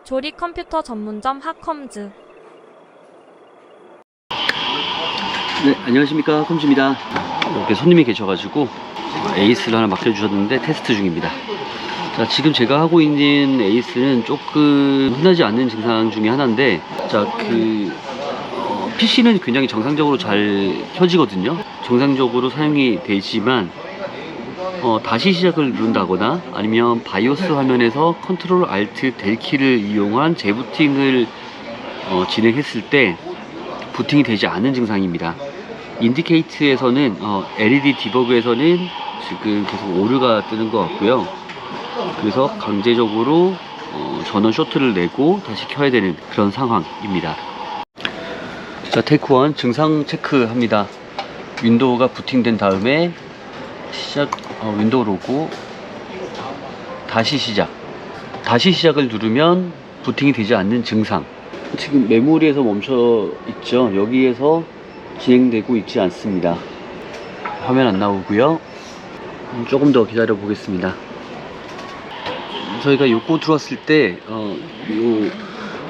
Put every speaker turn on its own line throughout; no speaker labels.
조립 컴퓨터 전문점 하컴즈.
네, 안녕하십니까, 컴즈입니다. 이렇게 손님이 계셔가지고 에이스를 하나 맡겨주셨는데 테스트 중입니다. 자, 지금 제가 하고 있는 에이스는 조금 흔하지 않는 증상 중에 하나인데, 자, PC는 굉장히 정상적으로 잘 켜지거든요. 정상적으로 사용이 되지만 다시 시작을 누른다거나 아니면 바이오스 화면에서 컨트롤 알트 델 키를 이용한 재부팅을 진행했을 때 부팅이 되지 않은 증상입니다. 인디케이트에서는 LED 디버그에서는 지금 계속 오류가 뜨는 것 같고요. 그래서 강제적으로 전원 쇼트를 내고 다시 켜야 되는 그런 상황입니다. 자, 테이크 1 증상 체크합니다. 윈도우가 부팅된 다음에 윈도우 로고 다시 시작을 누르면 부팅이 되지 않는 증상. 지금 메모리에서 멈춰 있죠. 여기에서 진행되고 있지 않습니다. 화면 안 나오고요. 조금 더 기다려 보겠습니다. 저희가 요거 들어왔을 때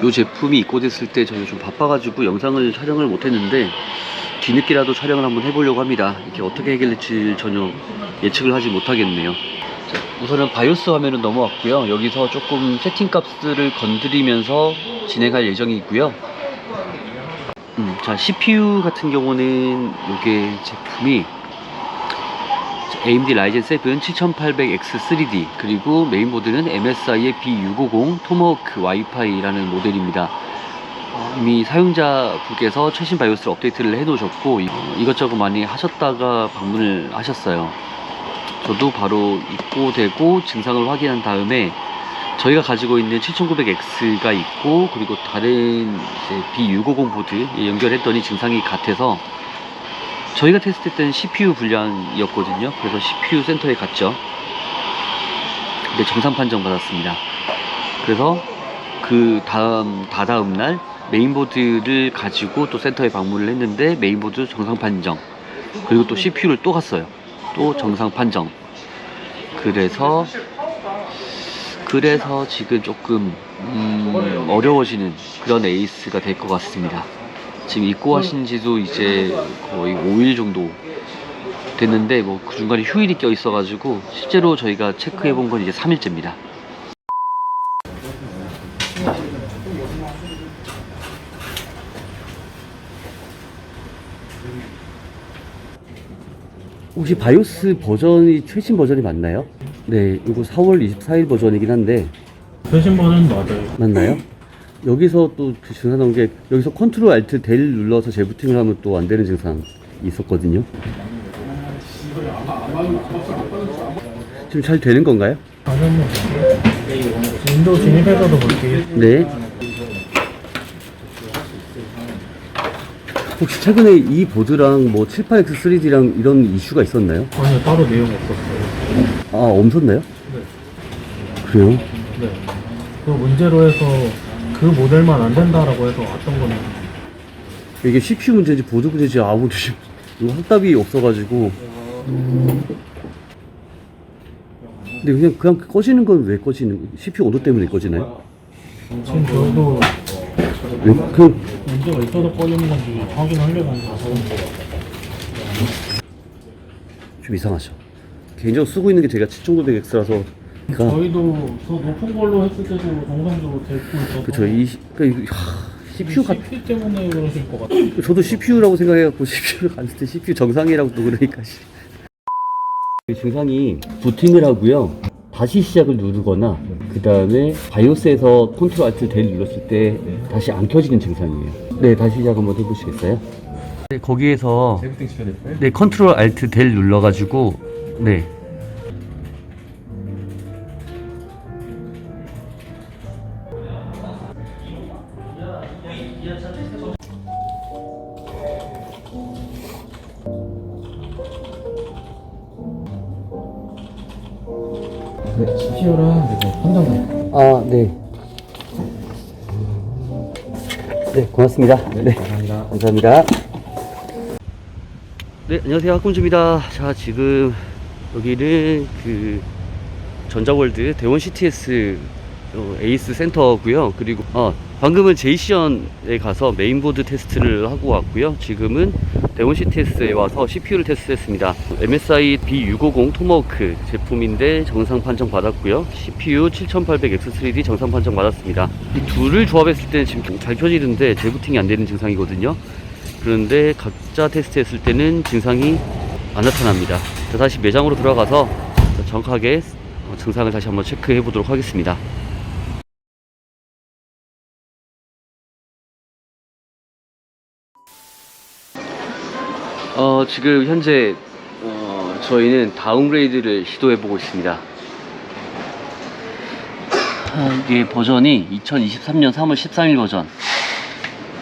요 제품이 입고됐을 때 저희가 좀 바빠가지고 영상을 촬영을 못했는데 뒤늦게라도 촬영을 한번 해보려고 합니다. 이게 어떻게 해결될지 전혀 예측을 하지 못하겠네요. 자, 우선은 바이오스 화면은 넘어왔고요. 여기서 조금 세팅 값들을 건드리면서 진행할 예정이고요. 자, CPU 같은 경우는 요게 제품이 AMD Ryzen 7 7800X3D, 그리고 메인보드는 MSI의 B650 토머호크 와이파이라는 모델입니다. 이미 사용자분께서 최신 바이오스를 업데이트를 해 놓으셨고 이것저것 많이 하셨다가 방문을 하셨어요. 저도 바로 입고되고 증상을 확인한 다음에 저희가 가지고 있는 7900X가 있고, 그리고 다른 B650 보드에 연결했더니 증상이 같아서 저희가 테스트할 때는 CPU 불량이었거든요. 그래서 CPU 센터에 갔죠. 근데 정상 판정 받았습니다. 그래서 그 다다음 날 메인보드를 가지고 또 센터에 방문을 했는데 메인보드 정상 판정, 그리고 또 CPU를 또 갔어요. 또 정상 판정. 그래서 지금 조금 어려워지는 그런 에이스가 될 것 같습니다. 지금 입고하신 지도 이제 거의 5일 정도 됐는데 그 중간에 휴일이 껴 있어가지고 실제로 저희가 체크해 본 건 이제 3일째입니다. 혹시 바이오스 버전이 최신 버전이 맞나요? 네, 이거 4월 24일 버전이긴 한데
최신 버전 맞아요.
맞나요? 여기서 또 그 증상 나온 게, 여기서 컨트롤 알트 델 눌러서 재부팅을 하면 또 안 되는 증상이 있었거든요. 지금 잘 되는 건가요?
잠깐만요. 윈도우 진입해서도 볼게요.
네. 혹시 최근에 이 보드랑 78X3D랑 이런 이슈가 있었나요?
아니요, 따로 내용 없었어요.
아, 없었나요?
네.
그래요?
네. 그 문제로 해서 그 모델만 안 된다라고 해서 왔던 거는.
이게 CPU 문제인지 보드 문제인지 아무도 이거 확답이 없어가지고. 근데 그냥 꺼지는 건 왜 꺼지는, CPU 온도 때문에 꺼지나요?
지금 저도
그냥
문제가 있어서 꺼지는 건지 확인하려고 하는
좀 이상하죠. 개인적으로 쓰고 있는 게 제가 7900X라서.
저희도 더 높은 걸로 했을 때도 정상적으로 되고 있어서.
그쵸. CPU가
CPU 때문에 그러실 것 같아요.
저도 CPU라고 생각해갖고 CPU를 갔을 때 CPU 정상이라고 또 그러니까. 증상이 부팅을 하고요, 다시 시작을 누르거나 그 다음에 바이오스에서 컨트롤 알트 델 눌렀을 때 다시 안 켜지는 증상이에요. 네, 다시 시작 한번 해보시겠어요? 네, 거기에서 네, 컨트롤 알트 델 눌러가지고 네.
네, CPU랑 그리고 판정을.
아, 네. 네, 고맙습니다. 네,
감사합니다.
감사합니다. 네, 안녕하세요. 학군주입니다. 자, 지금 여기는 그 전자월드 대원 CTS 에이스 센터고요. 그리고 방금은 제이시언에 가서 메인보드 테스트를 하고 왔고요. 지금은 데몬 CTS에 와서 CPU를 테스트했습니다. MSI B650 토마호크 제품인데 정상 판정 받았고요. CPU 7800X3D 정상 판정 받았습니다. 이 둘을 조합했을 때는 지금 잘 켜지는데 재부팅이 안 되는 증상이거든요. 그런데 각자 테스트했을 때는 증상이 안 나타납니다. 자, 다시 매장으로 들어가서 정확하게 증상을 다시 한번 체크해 보도록 하겠습니다. 지금 현재 저희는 다운그레이드를 시도해 보고 있습니다. 이게 버전이 2023년 3월 13일 버전,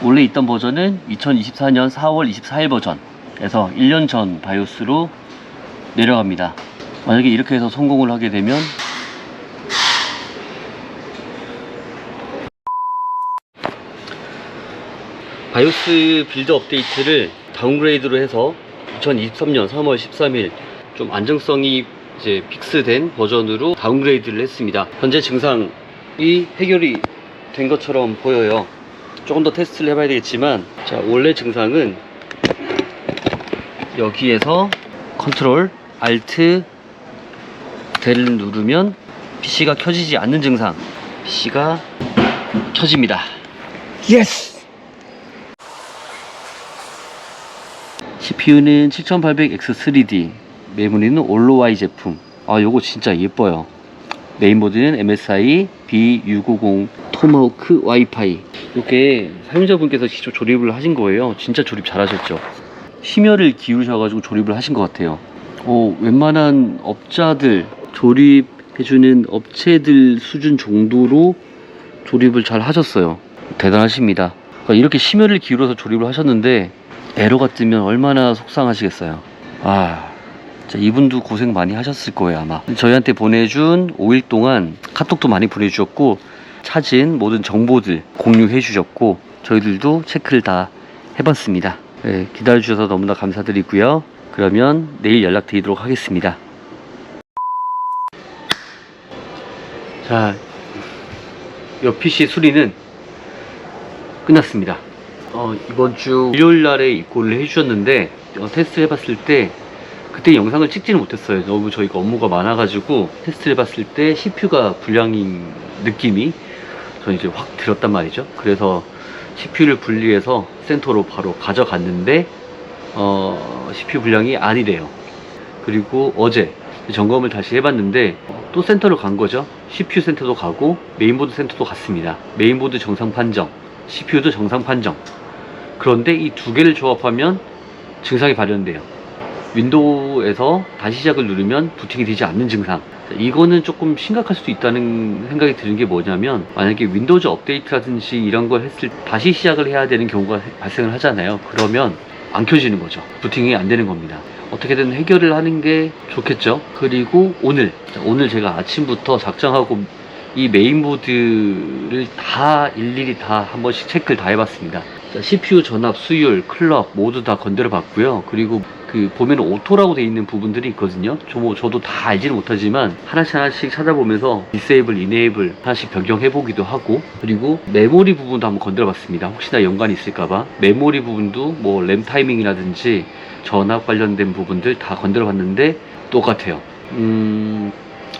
원래 있던 버전은 2024년 4월 24일 버전에서 1년 전 바이오스로 내려갑니다. 만약에 이렇게 해서 성공을 하게 되면 바이오스 빌드 업데이트를 다운그레이드로 해서 2023년 3월 13일 좀 안정성이 이제 픽스된 버전으로 다운그레이드를 했습니다. 현재 증상이 해결이 된 것처럼 보여요. 조금 더 테스트를 해봐야 되겠지만, 자, 원래 증상은 여기에서 컨트롤 알트 델을 누르면 PC가 켜지지 않는 증상, PC가 켜집니다. 예스! CPU는 7800X3D, 메모리는 올로와이 제품. 요거 진짜 예뻐요. 메인보드는 MSI B650 토마호크 와이파이. 이게 사용자분께서 직접 조립을 하신 거예요. 진짜 조립 잘하셨죠. 심혈을 기울이셔가지고 조립을 하신 것 같아요. 웬만한 업자들, 조립해주는 업체들 수준 정도로 조립을 잘 하셨어요. 대단하십니다. 그러니까 이렇게 심혈을 기울여서 조립을 하셨는데 에러가 뜨면 얼마나 속상하시겠어요. 진짜 이분도 고생 많이 하셨을 거예요, 아마. 저희한테 보내준 5일 동안 카톡도 많이 보내주셨고, 찾은 모든 정보들 공유해 주셨고, 저희들도 체크를 다 해봤습니다. 네, 기다려주셔서 너무나 감사드리고요. 그러면 내일 연락드리도록 하겠습니다. 자, 이 PC 수리는 끝났습니다. 이번 주 일요일 날에 입고를 해주셨는데, 테스트 해봤을 때 그때 영상을 찍지는 못했어요. 너무 저희가 업무가 많아가지고. 테스트를 해봤을 때 CPU가 불량인 느낌이 저는 이제 확 들었단 말이죠. 그래서 CPU를 분리해서 센터로 바로 가져갔는데 CPU 불량이 아니래요. 그리고 어제 점검을 다시 해봤는데 또 센터로 간 거죠. CPU 센터도 가고 메인보드 센터도 갔습니다. 메인보드 정상 판정, CPU도 정상 판정. 그런데 이 두 개를 조합하면 증상이 발현돼요. 윈도우에서 다시 시작을 누르면 부팅이 되지 않는 증상. 이거는 조금 심각할 수도 있다는 생각이 드는 게 뭐냐면, 만약에 윈도우즈 업데이트라든지 이런 걸 했을 때 다시 시작을 해야 되는 경우가 발생을 하잖아요. 그러면 안 켜지는 거죠. 부팅이 안 되는 겁니다. 어떻게든 해결을 하는 게 좋겠죠. 그리고 오늘 제가 아침부터 작정하고 이 메인보드를 다 일일이 다 한 번씩 체크를 다 해봤습니다. CPU 전압, 수율, 클럭 모두 다 건드려 봤고요. 그리고 보면 오토라고 되어 있는 부분들이 있거든요. 저도 다 알지는 못하지만 하나씩 찾아보면서 디세이블, 이네이블 하나씩 변경해 보기도 하고, 그리고 메모리 부분도 한번 건드려 봤습니다. 혹시나 연관이 있을까봐. 메모리 부분도 뭐 램 타이밍이라든지 전압 관련된 부분들 다 건드려 봤는데 똑같아요.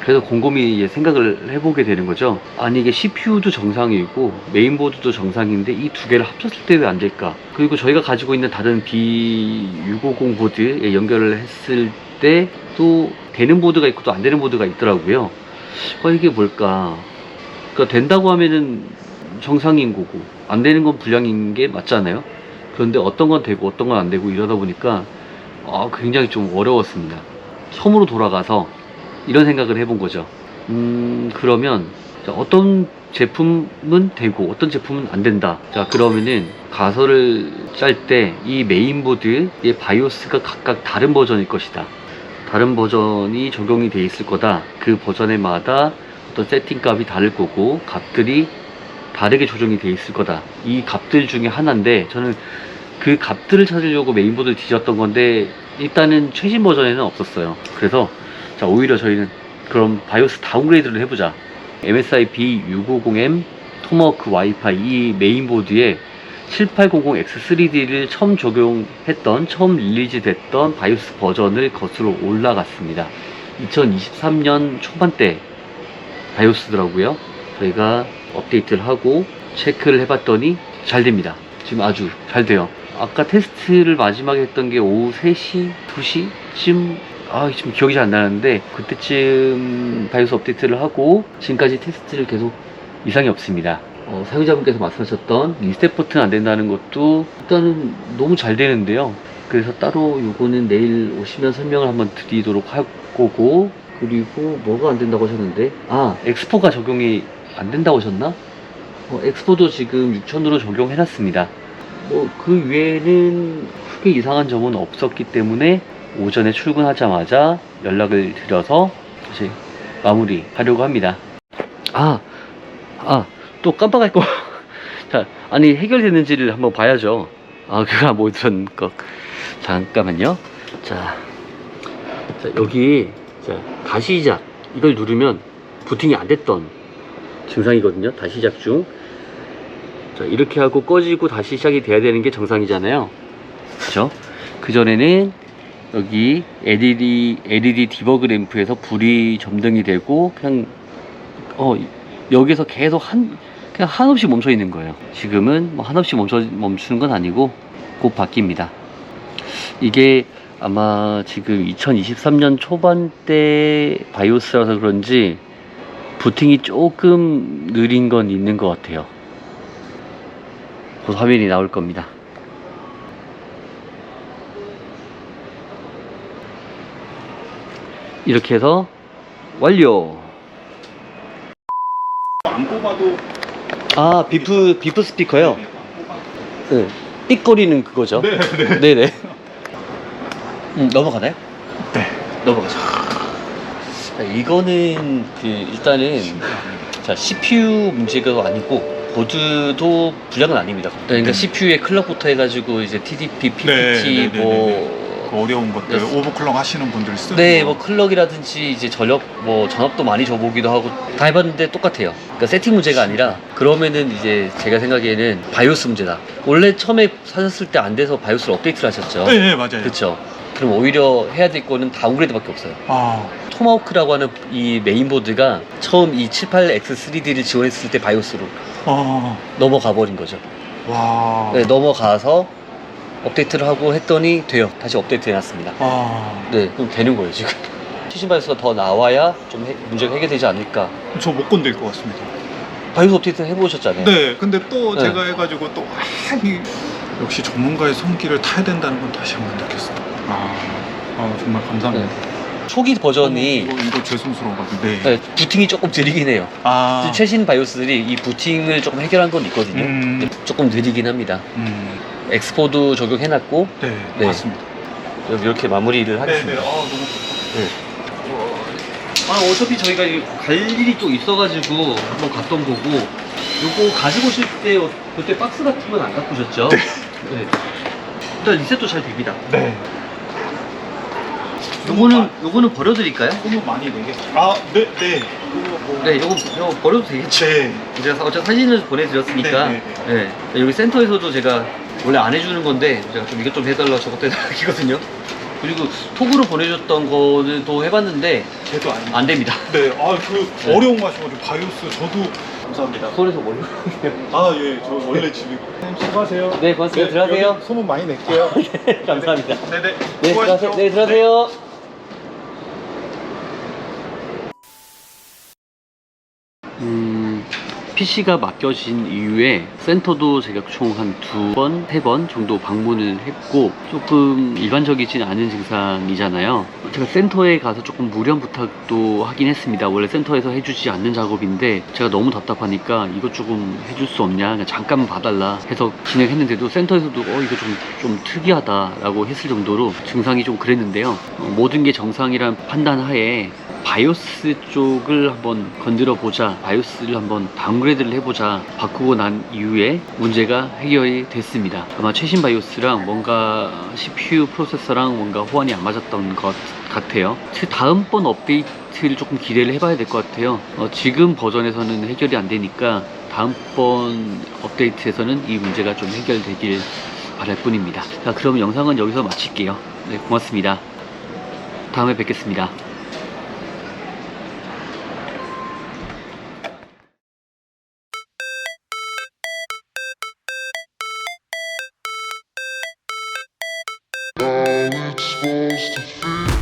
그래서 곰곰이 생각을 해보게 되는 거죠. 아니, 이게 CPU도 정상이고 메인보드도 정상인데 이 두 개를 합쳤을 때 왜 안 될까? 그리고 저희가 가지고 있는 다른 B650 보드에 연결을 했을 때 또 되는 보드가 있고 또 안 되는 보드가 있더라고요. 이게 뭘까? 그러니까 된다고 하면은 정상인 거고 안 되는 건 불량인 게 맞잖아요. 그런데 어떤 건 되고 어떤 건 안 되고 이러다 보니까 굉장히 좀 어려웠습니다. 처음으로 돌아가서 이런 생각을 해본 거죠. 그러면 어떤 제품은 되고 어떤 제품은 안 된다. 자, 그러면은 가설을 짤 때 이 메인보드의 바이오스가 각각 다른 버전일 것이다. 다른 버전이 적용이 돼 있을 거다. 그 버전에마다 어떤 세팅 값이 다를 거고 값들이 다르게 조정이 돼 있을 거다. 이 값들 중에 하나인데 저는 그 값들을 찾으려고 메인보드를 뒤졌던 건데 일단은 최신 버전에는 없었어요. 그래서 자, 오히려 저희는 그럼 바이오스 다운그레이드를 해보자. MSI B650M 토머호크 와이파이 이 메인보드에 7800X3D를 처음 적용했던, 처음 릴리즈됐던 바이오스 버전을 거슬러 올라갔습니다. 2023년 초반대 바이오스더라고요. 저희가 업데이트를 하고 체크를 해봤더니 잘 됩니다. 지금 아주 잘 돼요. 아까 테스트를 마지막에 했던 게 오후 3시, 2시쯤, 지금 기억이 잘 안 나는데, 그때쯤 바이오스 업데이트를 하고 지금까지 테스트를 계속 이상이 없습니다. 사용자분께서 말씀하셨던 리셋 버튼 안 된다는 것도 일단은 너무 잘 되는데요. 그래서 따로 요거는 내일 오시면 설명을 한번 드리도록 할 거고, 그리고 뭐가 안 된다고 하셨는데, 엑스포가 적용이 안 된다고 하셨나? 엑스포도 지금 6000으로 적용해놨습니다. 그 외에는 크게 이상한 점은 없었기 때문에 오전에 출근하자마자 연락을 드려서 이제 마무리하려고 합니다. 또 깜빡할 거. 자, 아니 해결됐는지를 한번 봐야죠. 그가 뭐 들은 거. 잠깐만요. 자, 여기 다시 시작 이걸 누르면 부팅이 안 됐던 증상이거든요. 다시 시작 중. 자, 이렇게 하고 꺼지고 다시 시작이 돼야 되는 게 정상이잖아요. 그죠? 그전에는 여기 LED 디버그 램프에서 불이 점등이 되고 그냥 여기서 계속 그냥 한없이 멈춰 있는 거예요. 지금은 뭐 한없이 멈추는 건 아니고 곧 바뀝니다. 이게 아마 지금 2023년 초반대 바이오스라서 그런지 부팅이 조금 느린 건 있는 것 같아요. 곧 화면이 나올 겁니다. 이렇게 해서 완료.
안 뽑아도
비프 스피커요? 네. 삑거리는 그거죠? 네네. 넘어가나요?
네.
넘어가죠. 자, 이거는 일단은 CPU 문제가 아니고 보드도 불량은 아닙니다. 그러니까 CPU의 클럭부터 해가지고 이제 TDP, PPT
어려운 것들
네.
오버클럭 하시는 분들 쓰는
네, 뭐 클럭이라든지 이제 전압도 많이 줘보기도 하고 다 해봤는데 똑같아요. 그러니까 세팅 문제가 아니라 그러면은 이제 제가 생각에는 바이오스 문제다. 원래 처음에 사셨을 때 안 돼서 바이오스를 업데이트를 하셨죠.
네, 맞아요.
그렇죠. 그럼 오히려 해야 될 거는 다운그레이드밖에 없어요. 토마호크라고 하는 이 메인보드가 처음 이 78X3D를 지원했을 때 바이오스로 넘어가 버린 거죠.
와.
네, 넘어가서 업데이트를 하고 했더니 돼요. 다시 업데이트 해놨습니다. 네, 그럼 되는 거예요 지금. 최신 바이오스가 더 나와야 좀 문제가 해결되지 않을까.
저 못 건들 것 같습니다.
바이오스 업데이트 해보셨잖아요.
네, 근데 또
네.
제가 해가지고 또 역시 전문가의 손길을 타야 된다는 건 다시 한번 느꼈어요. 정말 감사합니다.
초기 버전이
이거 죄송스러워가지고.
네, 부팅이 조금 느리긴 해요. 최신 바이오스들이 이 부팅을 조금 해결한 건 있거든요. 근데 조금 느리긴 합니다. 엑스포도 적용해놨고,
네, 맞습니다.
이렇게 마무리를 하겠습니다.
너무
어차피 저희가 갈 일이 또 있어가지고 한번 갔던 거고, 요거 가지고 오실 때 그때 박스 같은 건 안 갖고 오셨죠? 네. 일단 리셋도 잘 됩니다.
네.
요거는 버려드릴까요?
소문 많이 내겠어요. 네.
네, 요거 버려도 되겠죠?
네.
제가 어차피 사진을 보내드렸으니까, 네. 여기 센터에서도 제가 원래 안 해주는 건데, 제가 좀 이것 좀 해달라, 저것 해달라 하거든요. 그리고 톡으로 보내줬던 거는 또 해봤는데,
걔도 아닙니다.
안 됩니다.
네, 어려운 거 하셔가지고 바이오스 저도 감사합니다.
서울에서 뭘로?
예, 저 원래 집이. 수고하세요.
네, 고맙습니다. 들어가세요.
여기 소문 많이 낼게요.
네, 감사합니다.
네네.
네,
수고하십시오.
네, 들어가세요. PC가 맡겨진 이후에 센터도 제가 총 한 2번, 3번 정도 방문을 했고 조금 일반적이진 않은 증상이잖아요. 제가 센터에 가서 조금 무리한 부탁도 하긴 했습니다. 원래 센터에서 해주지 않는 작업인데 제가 너무 답답하니까 이것 조금 해줄 수 없냐, 그냥 잠깐만 봐달라 해서 진행했는데도 센터에서도 이거 좀 특이하다라고 했을 정도로 증상이 좀 그랬는데요. 모든 게 정상이란 판단하에 바이오스 쪽을 한번 건드려 보자, 바이오스를 한번 다운그레이드를 해보자 바꾸고 난 이후에 문제가 해결이 됐습니다. 아마 최신 바이오스랑 뭔가 CPU 프로세서랑 뭔가 호환이 안 맞았던 것 같아요. 다음번 업데이트를 조금 기대를 해봐야 될 것 같아요. 지금 버전에서는 해결이 안 되니까 다음번 업데이트에서는 이 문제가 좀 해결되길 바랄 뿐입니다. 자, 그럼 영상은 여기서 마칠게요. 네, 고맙습니다. 다음에 뵙겠습니다.
How it's supposed to feel.